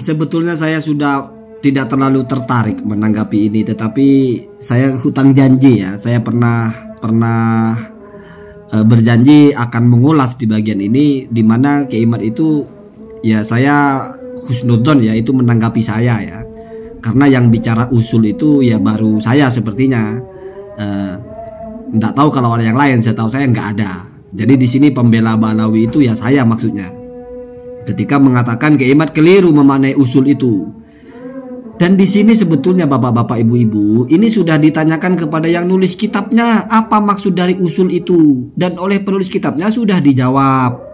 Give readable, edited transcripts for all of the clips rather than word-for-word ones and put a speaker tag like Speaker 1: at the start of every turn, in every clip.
Speaker 1: Sebetulnya saya sudah tidak terlalu tertarik menanggapi ini, tetapi saya hutang janji ya. Saya pernah berjanji akan mengulas di bagian ini, di mana Kiai Imad itu ya saya husnudon ya, itu menanggapi saya ya. Karena yang bicara usul itu ya baru saya sepertinya. Nggak tahu kalau ada yang lain, saya tahu saya nggak ada. Jadi di sini pembela Ba'alawi itu ya saya maksudnya. Ketika mengatakan Kiai Imad keliru memaknai usul itu. Dan di sini sebetulnya bapak-bapak ibu-ibu, ini sudah ditanyakan kepada yang nulis kitabnya, apa maksud dari usul itu, dan oleh penulis kitabnya sudah dijawab.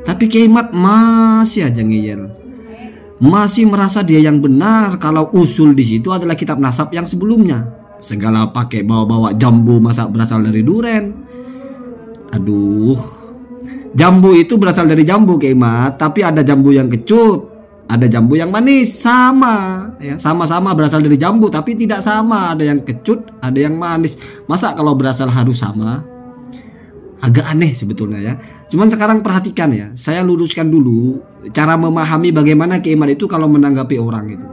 Speaker 1: Tapi Kiai Imad masih aja ngeyel. Masih merasa dia yang benar kalau usul di situ adalah kitab nasab yang sebelumnya. Segala pakai bawa-bawa jambu masa berasal dari duren. Aduh. Jambu itu berasal dari jambu Kiai Imad, tapi ada jambu yang kecut, ada jambu yang manis, sama ya, sama-sama berasal dari jambu tapi tidak sama, ada yang kecut, ada yang manis. Masa kalau berasal harus sama? Agak aneh sebetulnya ya. Cuman sekarang perhatikan ya, saya luruskan dulu cara memahami bagaimana Kiai Imad itu kalau menanggapi orang itu.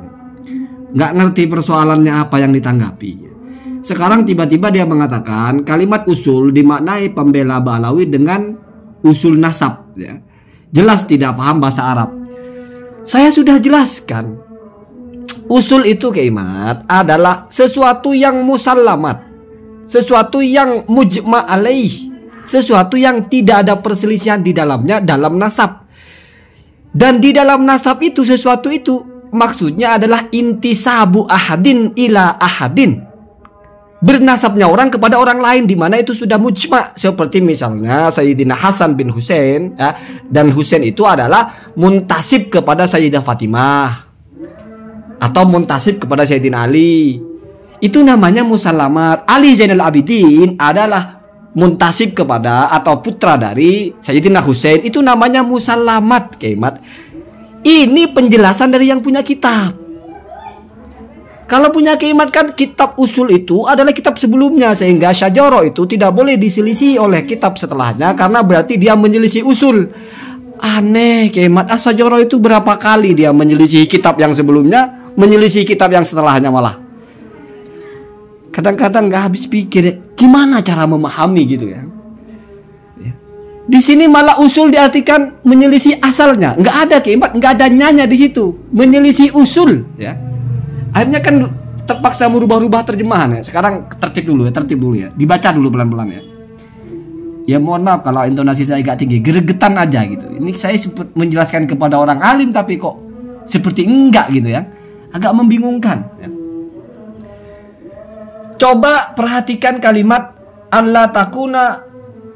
Speaker 1: Nggak ngerti persoalannya apa yang ditanggapi. Sekarang tiba-tiba dia mengatakan kalimat usul dimaknai pembela Ba'alawi dengan usul nasab ya. Jelas tidak paham bahasa Arab. Saya sudah jelaskan. Usul itu Kiai Imad adalah sesuatu yang musallamat, sesuatu yang mujma' alaih, sesuatu yang tidak ada perselisihan di dalamnya dalam nasab. Dan di dalam nasab itu sesuatu itu maksudnya adalah intisabu ahadin ila ahadin. Bernasabnya orang kepada orang lain, di mana itu sudah mujma'. Seperti misalnya Sayyidina Hasan bin Husain ya, dan Husain itu adalah muntasib kepada Sayyidah Fatimah atau muntasib kepada Sayyidina Ali. Itu namanya musallamat. Ali Zainal Abidin adalah muntasib kepada atau putra dari Sayyidina Husain. Itu namanya musallamat Kiai Imad. Ini penjelasan dari yang punya kitab. Kalau punya Kiai Imad kan kitab usul itu adalah kitab sebelumnya, sehingga syajaro itu tidak boleh diselisih oleh kitab setelahnya, karena berarti dia menyelisih usul. Aneh Kiai Imad, syajaro itu berapa kali dia menyelisih kitab yang sebelumnya, menyelisih kitab yang setelahnya malah. Kadang-kadang nggak habis pikir ya, gimana cara memahami gitu ya. Di sini malah usul diartikan menyelisih asalnya, nggak ada Kiai Imad, nggak ada nyanya di situ, menyelisih usul ya. Akhirnya kan terpaksa merubah-rubah terjemahan ya. Sekarang tertib dulu ya. Dibaca dulu pelan-pelan ya. Ya mohon maaf kalau intonasi saya agak tinggi, geregetan aja gitu. Ini saya menjelaskan kepada orang alim tapi kok seperti enggak gitu ya. Agak membingungkan ya. Coba perhatikan kalimat Allah takuna,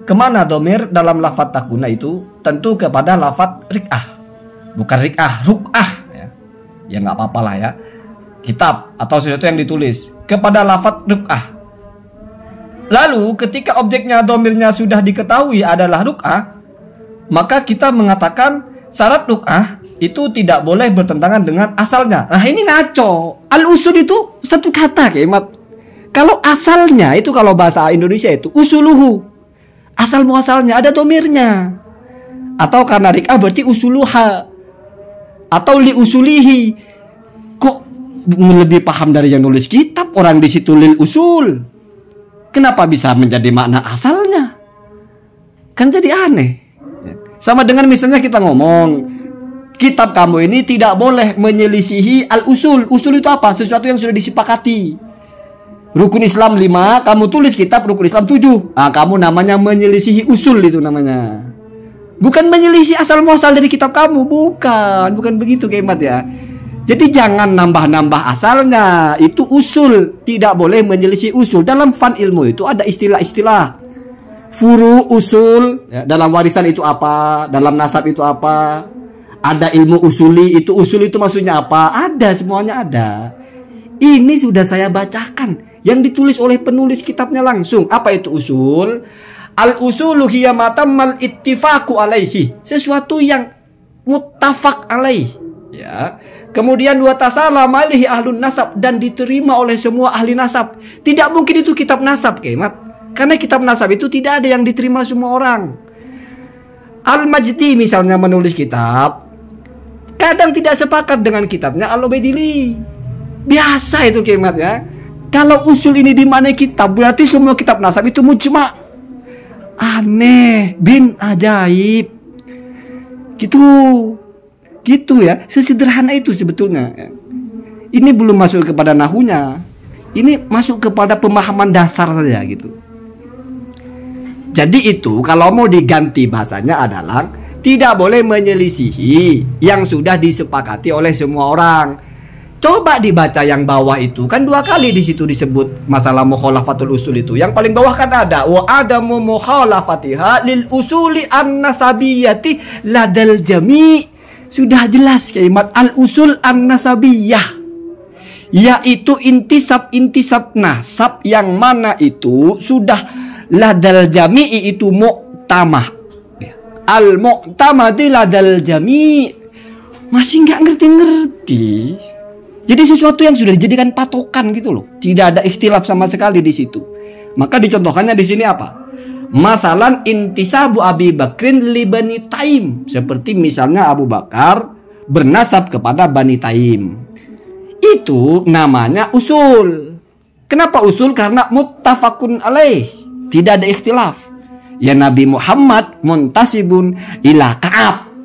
Speaker 1: kemana domir dalam lafaz takuna itu? Tentu kepada lafaz rik'ah. Bukan rik'ah, ruk'ah ya. Ya nggak apa-apa lah ya. Kitab atau sesuatu yang ditulis kepada lafaz ruk'ah. Lalu ketika objeknya domirnya sudah diketahui adalah ruk'ah, maka kita mengatakan syarat ruk'ah itu tidak boleh bertentangan dengan asalnya. Nah ini ngaco. Al-usul itu satu kata Kiai Imad. Kalau asalnya itu, kalau bahasa Indonesia itu usuluhu, asal muasalnya ada domirnya. Atau karena rik'ah berarti usuluha atau li usulihi. Kok lebih paham dari yang nulis kitab, orang di situ lil usul. Kenapa bisa menjadi makna asalnya? Kan jadi aneh. Sama dengan misalnya kita ngomong kitab kamu ini tidak boleh menyelisihi al usul. Usul itu apa? Sesuatu yang sudah disepakati. Rukun Islam 5, kamu tulis kitab rukun Islam 7. Nah, kamu namanya menyelisihi usul itu namanya. Bukan menyelisih asal muasal dari kitab kamu, bukan begitu Kiai Imad ya. Jadi jangan nambah-nambah asalnya. Itu usul. Tidak boleh menyelisih usul. Dalam fan ilmu itu ada istilah-istilah. Furu, usul ya, dalam warisan itu apa, dalam nasab itu apa. Ada ilmu usuli, itu usul itu maksudnya apa. Ada, semuanya ada. Ini sudah saya bacakan, yang ditulis oleh penulis kitabnya langsung. Apa itu usul? Al-usulu hiya ma tammal ittifaqu alaihi. Sesuatu yang muttafaq alaih ya. Kemudian wa tasalama alaihi ahlun nasab, dan diterima oleh semua ahli nasab. Tidak mungkin itu kitab nasab Kiai Imad. Karena kitab nasab itu tidak ada yang diterima semua orang. Al-Majdi misalnya menulis kitab kadang tidak sepakat dengan kitabnya Al-Ubaidili. Biasa itu Kiai Mat ya. Kalau usul ini di mana kitab, berarti semua kitab nasab itu mujma'. Aneh, bin ajaib. Gitu ya, sesederhana itu sebetulnya. Ini belum masuk kepada nahunya. Ini masuk kepada pemahaman dasar saja gitu. Jadi itu kalau mau diganti bahasanya adalah tidak boleh menyelisihi yang sudah disepakati oleh semua orang. Coba dibaca yang bawah itu, kan 2 kali di situ disebut masalah mukhalafatul usul itu. Yang paling bawah kan ada wa adamu mukhalafatiha lil usuli an-nasabiyyati ladal jami'. Sudah jelas kalimat al-usul an-nasabiyyah, yaitu intisab nasab yang mana itu sudah ladal jami'i itu mu'tamah. Al-mu'tamadi ladal jami'. Masih nggak ngerti-ngerti. Jadi sesuatu yang sudah dijadikan patokan gitu loh. Tidak ada ikhtilaf sama sekali di situ. Maka dicontohkannya di sini apa? Masalan intisabu Abi Bakrin li Bani Taim. Seperti misalnya Abu Bakar bernasab kepada Bani Taim. Itu namanya usul. Kenapa usul? Karena muttafaqun alaih. Tidak ada ikhtilaf. Ya Nabi Muhammad muntasibun ila Ka'ab.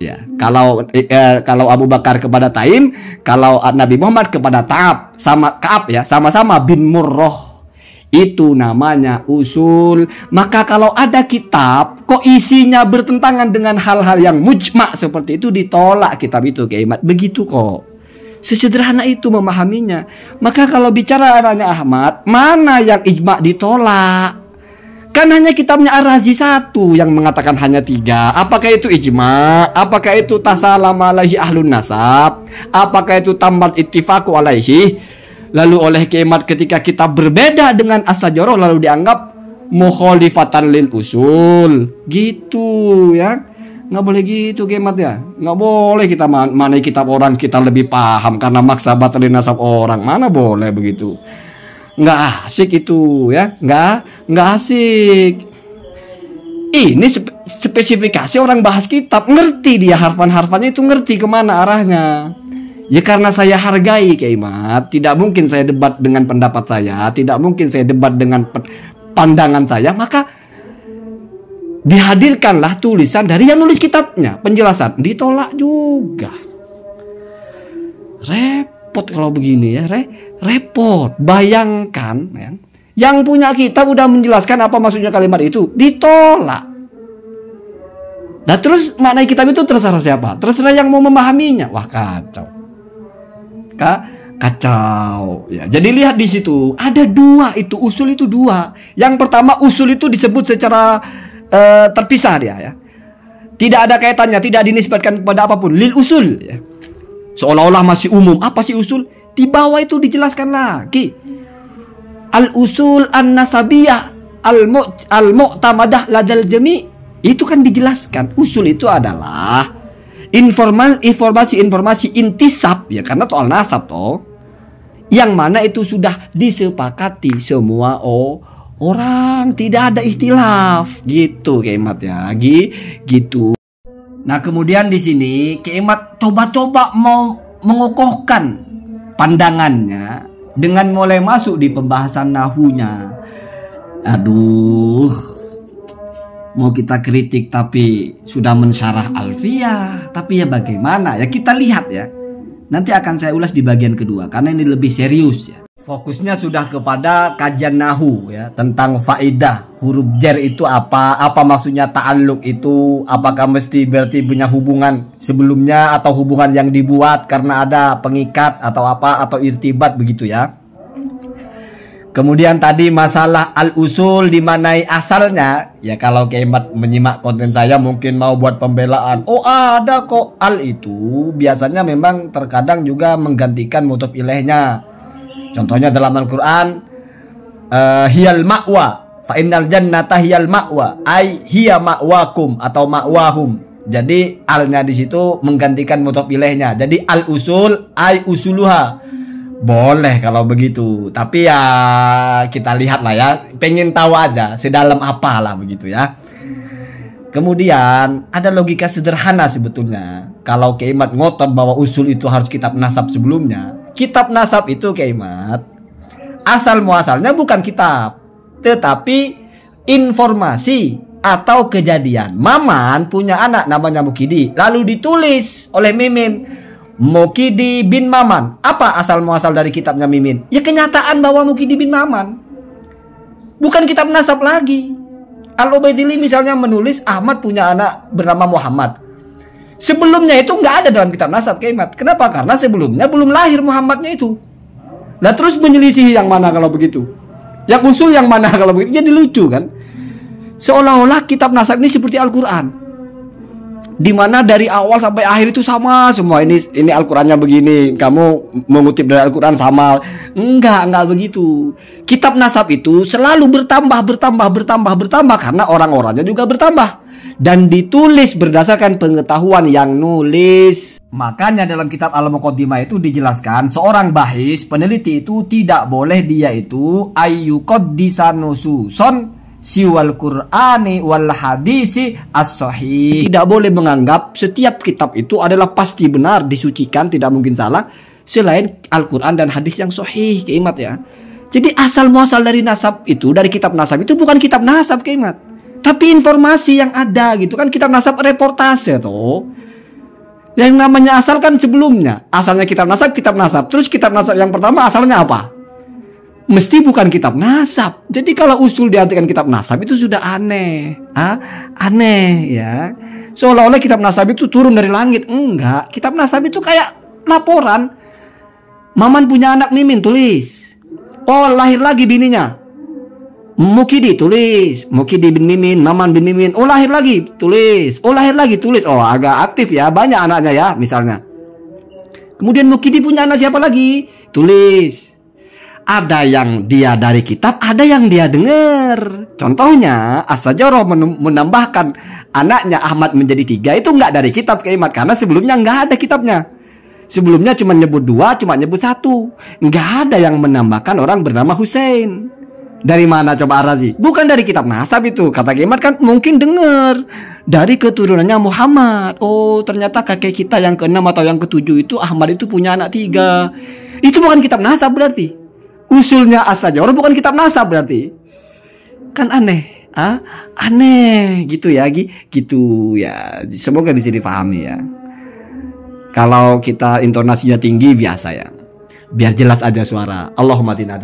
Speaker 1: Ya, kalau Abu Bakar kepada Taim, kalau Nabi Muhammad kepada Ta'ab, sama Ka'ab ya, sama-sama bin Murrah. Itu namanya usul. Maka kalau ada kitab kok isinya bertentangan dengan hal-hal yang mujma' seperti itu, ditolak kitab itu Kiai Mat. Begitu kok. Sesederhana itu memahaminya. Maka kalau bicara anaknya Ahmad, mana yang ijma' ditolak? Kan hanya kitabnya Ar-Razi 1 yang mengatakan hanya 3. Apakah itu ijma'? Apakah itu tasalam alaihi ahlun nasab? Apakah itu tambat ittifaqu alaihi? Lalu oleh Kiai Mat ketika kita berbeda dengan As-Sajarah lalu dianggap mukhalifatan lil usul. Gitu ya. Nggak boleh gitu Kiai Mat ya. Nggak boleh kita mana kitab orang kita lebih paham karena maksa batalin nasab orang. Mana boleh begitu. Nggak asik itu ya, nggak asik. Ini spesifikasi orang bahas kitab, ngerti dia harfan-harfannya itu, ngerti kemana arahnya. Ya karena saya hargai Kiai Mat, tidak mungkin saya debat dengan pendapat saya, tidak mungkin saya debat dengan pandangan saya, maka dihadirkanlah tulisan dari yang nulis kitabnya, penjelasan, ditolak juga. Repot kalau begini ya, repot. Bayangkan ya, yang punya kitab udah menjelaskan apa maksudnya kalimat itu, ditolak. Nah terus makna kitab itu terserah siapa? Terserah yang mau memahaminya. Wah kacau. Kacau ya. Jadi lihat di situ ada 2 itu, usul itu 2. Yang pertama usul itu disebut secara terpisah dia ya. Tidak ada kaitannya, tidak dinisbatkan kepada apapun. Lil usul ya. Seolah-olah masih umum. Apa sih usul? Di bawah itu dijelaskan lagi. Al-usul an-nasabiyah al-mu'tamadah ladal jami'. Itu kan dijelaskan. Usul itu adalah informasi-informasi intisab ya, karena soal nasab toh. Yang mana itu sudah disepakati semua orang, tidak ada ikhtilaf. Gitu Kiai Mat ya. Gitu. Nah, kemudian di sini Kiai Mat coba-coba mau mengokohkan pandangannya dengan mulai masuk di pembahasan nahunya. Aduh, mau kita kritik tapi sudah mensyarah Alfiyah, tapi ya bagaimana ya, kita lihat ya. Nanti akan saya ulas di bagian kedua karena ini lebih serius ya. Fokusnya sudah kepada kajian nahu ya, tentang faidah huruf jar itu apa maksudnya ta'alluq itu, apakah mesti berarti punya hubungan sebelumnya atau hubungan yang dibuat karena ada pengikat atau apa, atau irtibat begitu ya. Kemudian tadi masalah al-usul dimanai asalnya ya, kalau Kiai Mat menyimak konten saya mungkin mau buat pembelaan. Oh ada kok, al itu biasanya memang terkadang juga menggantikan mudhof ilaihnya. Contohnya dalam Al-Quran, hiyal ma'wa, fa innal jannata hiyal ma'wa, ay hiya ma'wakum atau ma'wahum. Jadi alnya di situ menggantikan mudhof ilaihnya. Jadi al usul ay usuluha. Boleh kalau begitu. Tapi ya kita lihat lah ya. Pengen tahu aja sedalam apalah begitu ya. Kemudian ada logika sederhana sebetulnya. Kalau Kiai Mat ngotot bahwa usul itu harus kitab nasab sebelumnya. Kitab nasab itu Kiai Mat, asal muasalnya bukan kitab, tetapi informasi atau kejadian. Maman punya anak namanya Mukidi, lalu ditulis oleh Mimin, Mukidi bin Maman. Apa asal muasal dari kitabnya Mimin? Ya kenyataan bahwa Mukidi bin Maman. Bukan kitab nasab lagi. Al-Ubaidillah misalnya menulis Ahmad punya anak bernama Muhammad. Sebelumnya itu nggak ada dalam kitab nasab Kiai Mat. Kenapa? Karena sebelumnya belum lahir Muhammadnya itu. Nah terus menyelisih yang mana kalau begitu? Yang usul yang mana kalau begitu? Jadi lucu kan? Seolah-olah kitab nasab ini seperti Al-Quran, dimana dari awal sampai akhir itu sama semua. Ini Al-Qurannya begini, kamu mengutip dari Al-Quran sama. Enggak begitu. Kitab nasab itu selalu bertambah karena orang-orangnya juga bertambah dan ditulis berdasarkan pengetahuan yang nulis. Makanya dalam kitab Al-Muqaddimah itu dijelaskan seorang bahis, peneliti itu tidak boleh dia itu ayyuqaddisa nususon siwal Qur'ani wal hadisi as-sahih. Tidak boleh menganggap setiap kitab itu adalah pasti benar, disucikan, tidak mungkin salah selain Al-Quran dan hadis yang sahih, Kiai Mat ya. Jadi asal muasal dari nasab itu, dari kitab nasab itu bukan kitab nasab Kiai Mat, tapi informasi yang ada gitu kan. Kitab nasab reportase toh. Yang namanya asal kan sebelumnya. Asalnya kitab nasab. Terus kitab nasab yang pertama asalnya apa? Mesti bukan kitab nasab. Jadi kalau usul diartikan kitab nasab itu sudah aneh. Aneh ya. Seolah-olah kitab nasab itu turun dari langit. Enggak. Kitab nasab itu kayak laporan. Maman punya anak Mimin, tulis. Oh, lahir lagi bininya. Mukidi, tulis. Mukidi bin Mimin, Maman bin Mimin. Oh, lahir lagi, tulis. Oh, lahir lagi, tulis. Oh, agak aktif ya. Banyak anaknya ya, misalnya. Kemudian Mukidi punya anak siapa lagi? Tulis. Ada yang dia dari kitab, ada yang dia dengar. Contohnya, As-Sajjarah menambahkan anaknya Ahmad menjadi 3. Itu nggak dari kitab Kiai Mat, karena sebelumnya nggak ada kitabnya. Sebelumnya cuma nyebut 2, cuma nyebut 1. Nggak ada yang menambahkan orang bernama Husain. Dari mana coba Ar-Razi? Bukan dari kitab nasab itu. Kata Kiai Mat kan mungkin dengar dari keturunannya Muhammad. Oh, ternyata kakek kita yang ke-6 atau yang ke-7 itu Ahmad itu punya anak 3. Itu bukan kitab nasab berarti. Usulnya As-Sajjarah bukan kitab nasab berarti. Kan aneh. Aneh gitu ya, gitu ya. Semoga bisa dipahami ya. Kalau kita intonasinya tinggi biasa ya. Biar jelas aja suara. Allahumma tina